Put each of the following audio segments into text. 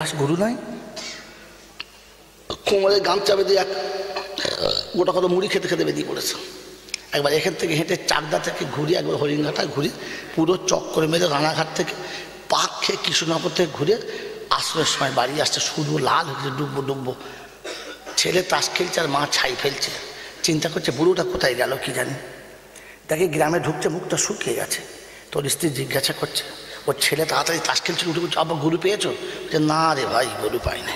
গরু নাই, কোমরে গামছা বেঁধে এক গোটা কত মুড়ি খেতে খেতে বেরিয়ে পড়েছে। একবার এখান থেকে হেঁটে চাকদা থেকে ঘুরে একবার হরিণঘাটায় ঘুরে পুরো চক্করে মেরে রানাঘাট থেকে পাক খেয়ে কৃষ্ণনগর থেকে ঘুরে আশ্রয়ের সময় বাড়ি আসছে, শুধু লাল হচ্ছে ডুববো ডুববো। ছেলে তাস খেলছে আর মা ছাই ফেলছে, চিন্তা করছে বুড়োটা কোথায় গেল কি জানি। দেখে গ্রামে ঢুকছে, মুখটা শুকিয়ে গেছে। তোর স্ত্রী জিজ্ঞাসা করছে, ওর ছেলে তাড়াতাড়ি তাস খেলছিল, উঠে বলছে আবার গরু পেয়েছো? যে না রে ভাই, গরু পাই না।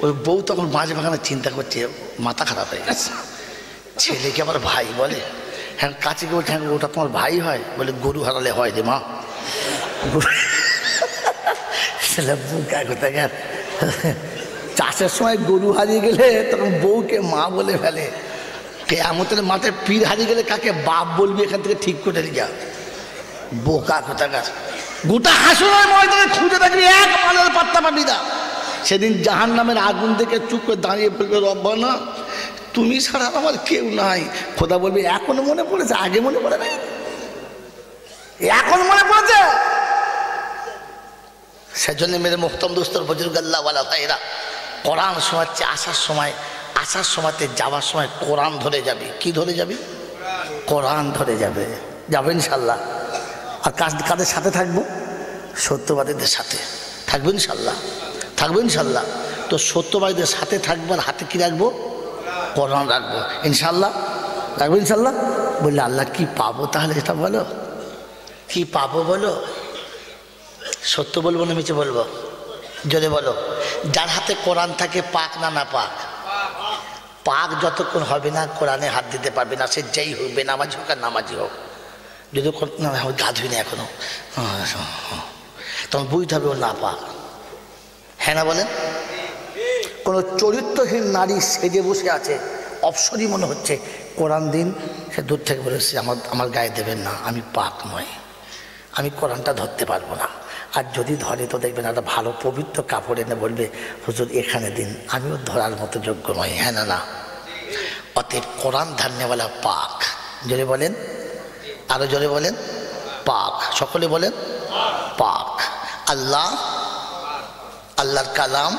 ওই বউ তখন মাঝে মাঝে চিন্তা করছে মাথা খারাপ হয়ে গেছে, ছেলেকে আবার ভাই বলে। হ্যাঁ কাছে কি বলছে, হ্যাঁ ওটা তোমার ভাই হয়? বলে গরু হারালে হয় রে মা। ছেলে বুকা কোথায় গেল, চাষের সময় গরু হারিয়ে গেলে তখন বউকে মা বলে ফেলে। কেয়ামতের মাথায় পীর হারিয়ে গেলে কাকে বাপ বলবি এখান থেকে ঠিক করে যা, বোকা কোথাকার। গোটা হাসুরের ময়দানে খুঁজে থাকবি, এক মালের পাত্তা পাবি না। সেদিন জাহান্নামের আগুন দেখে চুপ করে দাঁড়িয়ে বলবে রব্বানা তুমি ছাড়া আমার কেউ নাই। খোদা বলবে এখনো মনে পড়েছে? আগে মনে পড়ে নাই, এখন মনে পড়েছে। সেজন্য মেরে মুহতারাম দোস্তর বুজুর্গ আল্লাহওয়ালা ভাইরা, কোরআন শোনাচ্ছে আসার সময়তে যাওয়ার সময় কোরআন ধরে যাবি। কি ধরে যাবি? কোরআন ধরে যাবে, যাবে ইনশাল্লাহ। আর কাদের সাথে থাকবো? সত্যবাদীদের সাথে থাকবো ইনশাল্লাহ, থাকবো ইনশাল্লাহ। তো সত্যবাদীদের সাথে থাকবো, আর হাতে কি রাখবো? কোরআন রাখবো ইনশাল্লাহ, রাখবো ইনশাল্লাহ। বললে আল্লাহ কি পাবো তাহলে? এটা বলো, কি পাবো বলো? সত্য বলবো না মিছে বলবো? যদি বলো, যার হাতে কোরআন থাকে পাক না না পাক? পাক যতক্ষণ হবে না কোরআনে হাত দিতে পারবে না, সে যেই হোক, বেনামাজি হোক আর নামাজি হোক। যদি না গা ধুই না এখনো, তখন বুঝতে হবে ও না পাক। হ্যাঁ না বলেন? কোনো চরিত্রহীন নারী সেজে বসে আছে, অপসরই মনে হচ্ছে, কোরআন দিন, সে দূর থেকে বলেছে আমার গায়ে দেবেন না, আমি পাক নয়, আমি কোরআনটা ধরতে পারবো না। আর যদি ধরে তো দেখবেন একটা ভালো পবিত্র কাপড় এনে বলবে হুজুর এখানে দিন, আমিও ধরার মতো যোগ্য নই। হ্যাঁ না না? অতএব কোরআন ধান্যওয়ালা পাক। জোরে বলেন, আরো জোরে বলেন, পাক। সকলে বলেন পাক। আল্লাহ, আল্লাহর কালাম,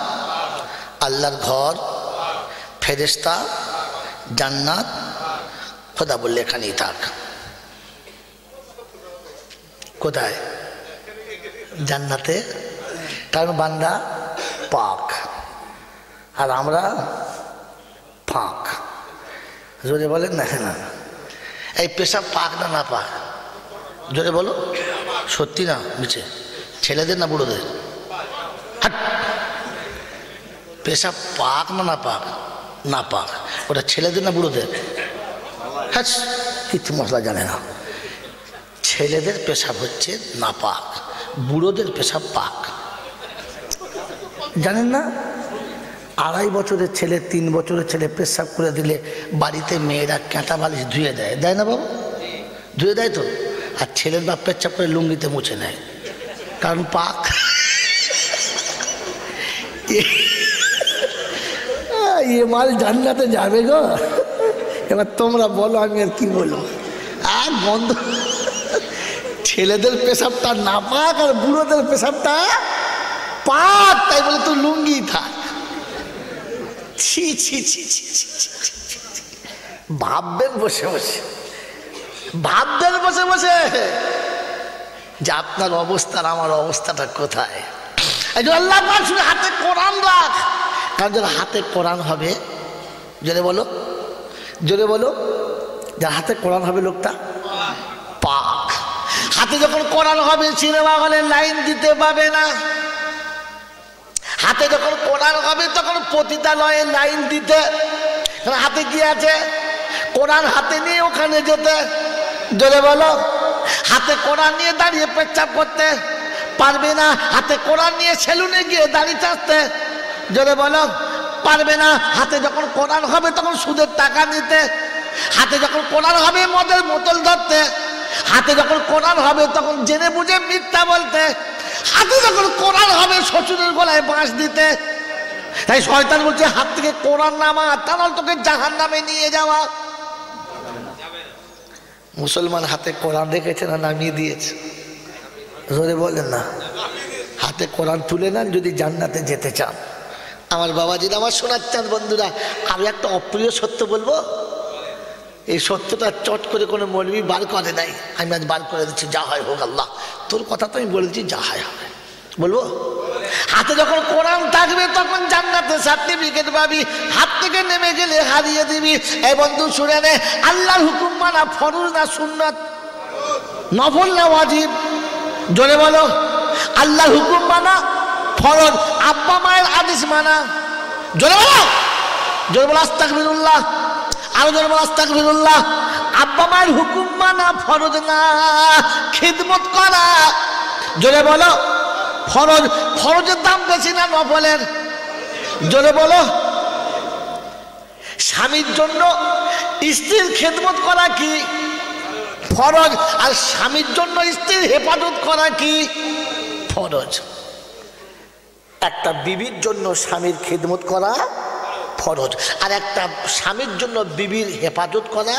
আল্লাহর ঘর, ফেরেশতা, জান্নাত, খোদা বললে এখানেই থাক। কোথায়? জান্নাতে। কারণ বান্দা পাক আর আমরা ফাঁক। জোরে বলেন না? হ্যাঁ না? এই পেশাব পাক না না পাক? জোরে বলো, সত্যি না মিছে? ছেলেদের না বুড়োদের? পেশাব পাক না না পাক? না পাক। ওটা ছেলেদের না বুড়োদের? হ্যাঁ, কিছু মশলা জানে না। ছেলেদের পেশাব হচ্ছে না পাক, বুড়োদের পেশাব পাক। জানেন না? 2.5 বছরের ছেলে, 3 বছরের ছেলে পেশাব করে দিলে বাড়িতে মেয়েরা কাঁটা বালিশ ধুয়ে দেয়, দেয় না বাবু? ধুয়ে দেয় তো। আর ছেলের বাপ পেশাব করে লুঙ্গিতে মুছে নেয়, কারণ পাক। এ মাল জান্নাতে যাবে গো। এবার তোমরা বলো, আমি আর কি বলবো? আর গন্ধ। ছেলেদের পেশাবটা না পাক আর বুড়োদের পেশাবটা পাক, তাই বলে তো লুঙ্গি থাক। ছি ছি ছি ছি ছি ছি। ভাববেন বসে বসে, ভাববেন বসে বসে যে আপনার অবস্থার আমার অবস্থাটা কোথায়। আল্লাহ শুনে হাতে কোরআন রাখ, কারণ যার হাতে কোরআন হবে, জোরে বলো, জোরে বলো, যার হাতে কোরআন হবে লোকটা পাক। হাতে যখন কোরআন হবে সিনেমা হলে লাইন দিতে পাবে না। হাতে যখন কোরআন হবে তখন পতিতালয়ে লাইন দিতে, হাতে কি আছে? কোরআন হাতে নিয়ে ওখানে যেতে। জোরে বলো, হাতে কোরআন নিয়ে দাঁড়িয়ে পেচ্ছাপ করতে পারবে না। হাতে কোরআন নিয়ে সেলুনে গিয়ে দাঁড়িয়ে চাচ্ছে, জোরে বলো, পারবে না। হাতে যখন কোরআন হবে তখন সুদের টাকা নিতে। হাতে যখন কোরআন হবে মদের বোতল ধরতে। হাতে যখন কোরআন হবে তখন জেনে বুঝে মিথ্যা বলতে। হাতে যখন কোরআন হবে শ্বশুরের গলায় বাঁশ দিতে। তাই শয়তান বলছে হাত থেকে কোরআন নামা, তা নাহলে তোকে জাহান্নামে নিয়ে যাওয়া। মুসলমান হাতে কোরআন রেখেছে না নামিয়ে দিয়েছে? জোরে বলেন না। হাতে কোরআন তুলে নেন যদি জান্নাতে যেতে চান। আমার বাবাজিরা, আমার শোনার চান বন্ধুরা, আমি একটা অপ্রিয় সত্য বলবো। এই সত্যটা চট করে কোনো মৌলবি বার করে নাই, আমি আজ বার করে দিচ্ছি। যা হয় হোক আল্লাহ, তোর কথা তো আমি বলেছি, যা হয় হবে। বলবো, হাতে যখন কোরআন থাকবে তখন জান্নাতে সার্টিফিকেট পাবি, হাত থেকে নেমে গেলে হারিয়ে দিবি। এই বন্ধু শুনে নে, আল্লাহর হুকুম মানা ফরজ না সুন্নাত, নফল না ওয়াজিব? জোরে বলো। আল্লাহর হুকুম মানা ফরজ, আব্বা মায়ের আদেশ মানা। জোরে বলো, জোরে বলো আস্তাগফিরুল্লাহ, আরো জোরে বলো আস্তাগফিরুল্লাহ। আব্বা মায়ের হুকুম মানা ফরজ না, খিদমত করা। জোরে বলো ফরজ। ফরজের দাম বেশি না নফলের? জোরে বলো। স্বামীর জন্য স্ত্রীর খেদমত করা কি ফরজ, আর স্বামীর জন্য স্ত্রীর হেফাজত করা কি ফরজ। একটা বিবির জন্য স্বামীর খেদমত করা ফরজ, আর একটা স্বামীর জন্য বিবির হেফাজত করা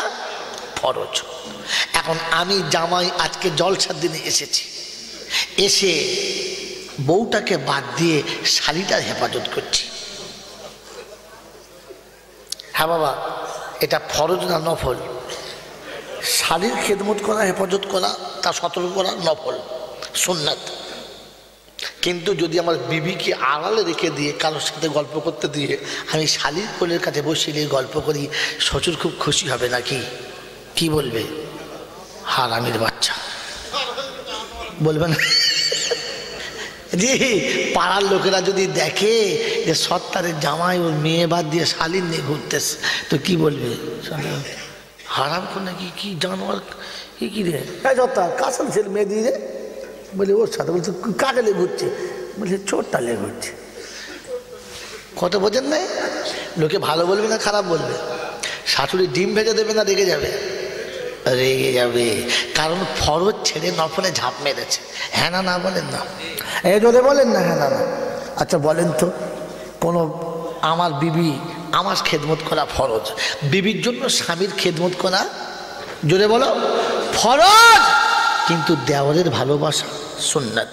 ফরজ। এখন আমি জামাই আজকে জলসার দিনে এসেছি, এসে বউটাকে বাদ দিয়ে শালিটার হেফাজত করছি। হ্যাঁ বাবা, এটা ফরজ না নফল? শালির খেদমত করা, হেফাজত করা, তা সতর্ক করা নফল, সুন্নাত। কিন্তু যদি আমার বিবিকে আড়ালে রেখে দিয়ে কারোর সাথে গল্প করতে দিয়ে আমি শালির কোলের কাছে বসিয়ে গল্প করি, শ্বশুর খুব খুশি হবে নাকি? কি বলবে? হারামির বাচ্চা বলবে না? জি, পাড়ার লোকেরা যদি দেখে যে সত্তারের জামাই ওর মেয়ে বাদ দিয়ে শালির নিয়ে ঘুরতেছে, তো কি বলবে? হারাম করে নাকি, কি জানোয়ার, কি রে সত্তার কাসাল ছেলে মেয়ে দিয়ে রে, বলে ওর সাথে বলছে কাকে লেগে ঘুরছে, বলছে চোরটা লেগে ঘুরছে। কত বোঝেন নাই? লোকে ভালো বলবে না খারাপ বলবে? শাশুড়ি ডিম ভেজে দেবে না রেগে যাবে? রেগে যাবে, কারণ ফরজ ছেড়ে নফলে ঝাঁপ মেরেছে। হ্যাঁ না না বলেন না? এই জোরে বলেন না হ্যাঁ না না। আচ্ছা বলেন তো, কোনো আমার বিবি, আমার খেদমত করা ফরজ, বিবির জন্য স্বামীর খেদমত করা, জোরে বলো, ফরজ। কিন্তু দেওরের ভালোবাসা সুন্নাত,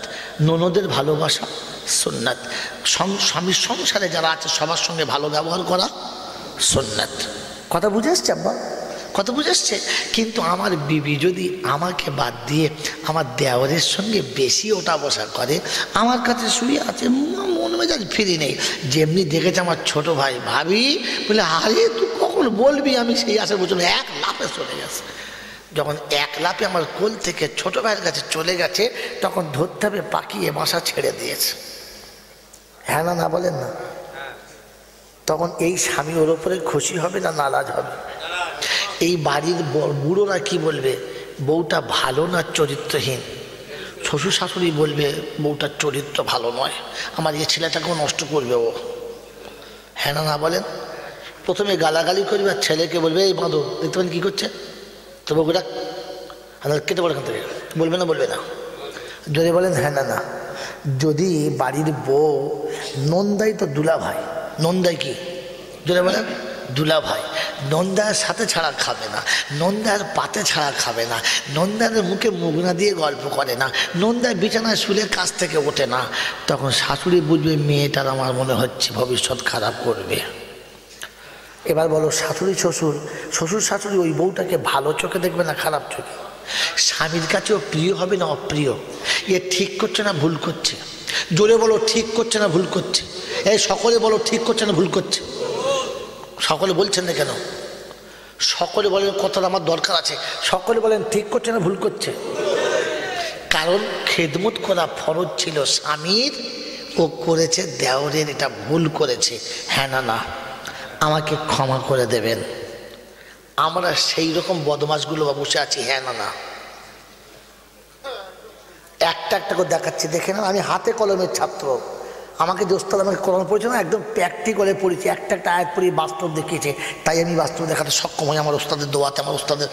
ননদের ভালোবাসা সুন্নাত, স্বামীর সংসারে যারা আছে সবার সঙ্গে ভালো ব্যবহার করা সুন্নাত। কথা বুঝে আসছে আব্বা? কথা বুঝে আসছে? কিন্তু আমার বিবি যদি আমাকে বাদ দিয়ে আমার দেওরের সঙ্গে বেশি ওঠা বসা করে, আমার কাছে শুয়ে আছে, মন মেজাজ ফিরি নেই, যেমনি দেখেছে আমার ছোট ভাই ভাবি বলে, আরে তুই কখন বলবি, আমি সেই আসার বছর এক লাফে চলে গেছে। যখন এক লাফে আমার কোল থেকে ছোট ভাইয়ের কাছে চলে গেছে, তখন ধরতে হবে পাকিয়ে বাসা ছেড়ে দিয়েছে। হ্যাঁ না না বলেন না? তখন এই স্বামী ওর ওপরে খুশি হবে না নারাজ হবে? এই বাড়ির বুড়োরা কি বলবে? বউটা ভালো না চরিত্রহীন? শ্বশুর শাশুড়ি বলবে বউটার চরিত্র ভালো নয়, আমার এই ছেলেটাকেও নষ্ট করবে ও। হ্যাঁ না না বলেন? প্রথমে গালাগালি করবে, আর ছেলেকে বলবে এই বাঁধো, দেখতে পারেন কী করছে, তো বউটা কেটে পড়ে এখান থেকে, বলবে না বলবে না? যদি বলেন হ্যাঁ না না। যদি বাড়ির বউ নন্দাই, তো দুলা ভাই, নন্দাই কি যদি বলেন দুলা ভাই, নন্দার সাথে ছাড়া খাবে না, নন্দার পাতে ছাড়া খাবে না, নন্দার মুখে মুখ না দিয়ে গল্প করে না, নন্দার বিছানায় শুলে কাছ থেকে ওঠে না, তখন শাশুড়ি বুঝবে মেয়েটার আমার মনে হচ্ছে ভবিষ্যৎ খারাপ করবে। এবার বলো শাশুড়ি শ্বশুর, শ্বশুর শাশুড়ি ওই বউটাকে ভালো চোখে দেখবে না খারাপ চোখে? স্বামীর কাছেও প্রিয় হবে না অপ্রিয়? এ ঠিক করছে না ভুল করছে? জোরে বলো ঠিক করছে না ভুল করছে? এই সকলে বলো ঠিক করছে না ভুল করছে? সকলে বলছেন না কেন? সকলে বলেন কথাটা আমার দরকার আছে, সকলে বলেন ঠিক করছে না ভুল করছে? কারণ খেদমত করা ফরজ ছিল স্বামীর, ও করেছে দেওরের, এটা ভুল করেছে। হ্যাঁ না না, আমাকে ক্ষমা করে দেবেন। আমরা সেই রকম বদমাশগুলো বসে আছি। হ্যাঁ না না, একটা একটা করে দেখাচ্ছি, দেখে না, আমি হাতে কলমের ছাত্র, আমাকে যে ওস্তাদ আমাকে কোরআন পড়েছে না, একদম প্র্যাকটিক্যালে পড়েছি, একটা একটা আয়াত পড়ি বাস্তব দেখিয়েছে, তাই আমি বাস্তব দেখাতে সক্ষম হই আমার ওস্তাদের দোয়াতে, আমার ওস্তাদের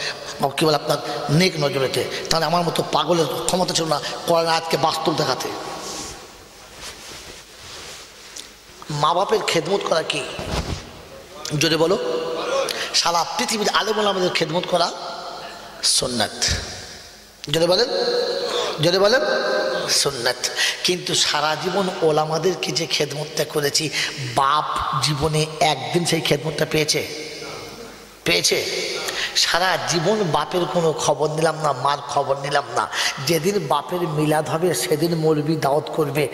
কী বলে আপনার নেক নজরেতে। তাহলে আমার মতো পাগলের ক্ষমতা ছিল না কোরআন আয়াতকে বাস্তব দেখাতে। মা বাপের খেদমত করা কি? যদি বলো, সারা পৃথিবীর আলেম ওলামাদের খেদমত করা সুন্নাত। যদি বলেন, যদি বলেন সুন্নাত। কিন্তু সারা জীবন ওলামাদেরকে যে খেদমতটা করেছি, বাপ জীবনে একদিন সেই খেদমতটা পেয়েছে? সারা জীবন বাপের কোনো খবর নিলাম না, মার খবর নিলাম না। যেদিন বাপের মিলাদ হবে সেদিন মৌলবি দাওয়াত করবে,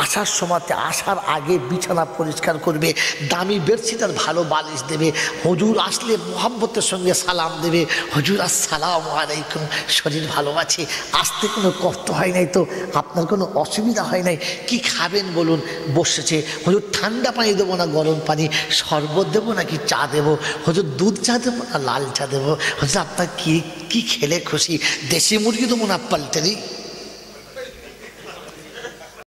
আসার সময়তে আসার আগে বিছানা পরিষ্কার করবে, দামি বেডশিট আর ভালো বালিশ দেবে, হুজুর আসলে মোহাম্মতের সঙ্গে সালাম দেবে, হুজুর আসসালামু আলাইকুম, শরীর ভালো আছে, আসতে কোনো কষ্ট হয় নাই তো, আপনার কোনো অসুবিধা হয় নাই, কি খাবেন বলুন? বসেছে, হুজুর ঠান্ডা পানি দেবো না গরম পানি, শরবত দেবো নাকি চা দেবো, হুজুর দুধ চা দেবো না লাল চা দেবো, হুজুর আপনার কি খেলে খুশি, দেশি মুরগি দেবো না পাল্টারি?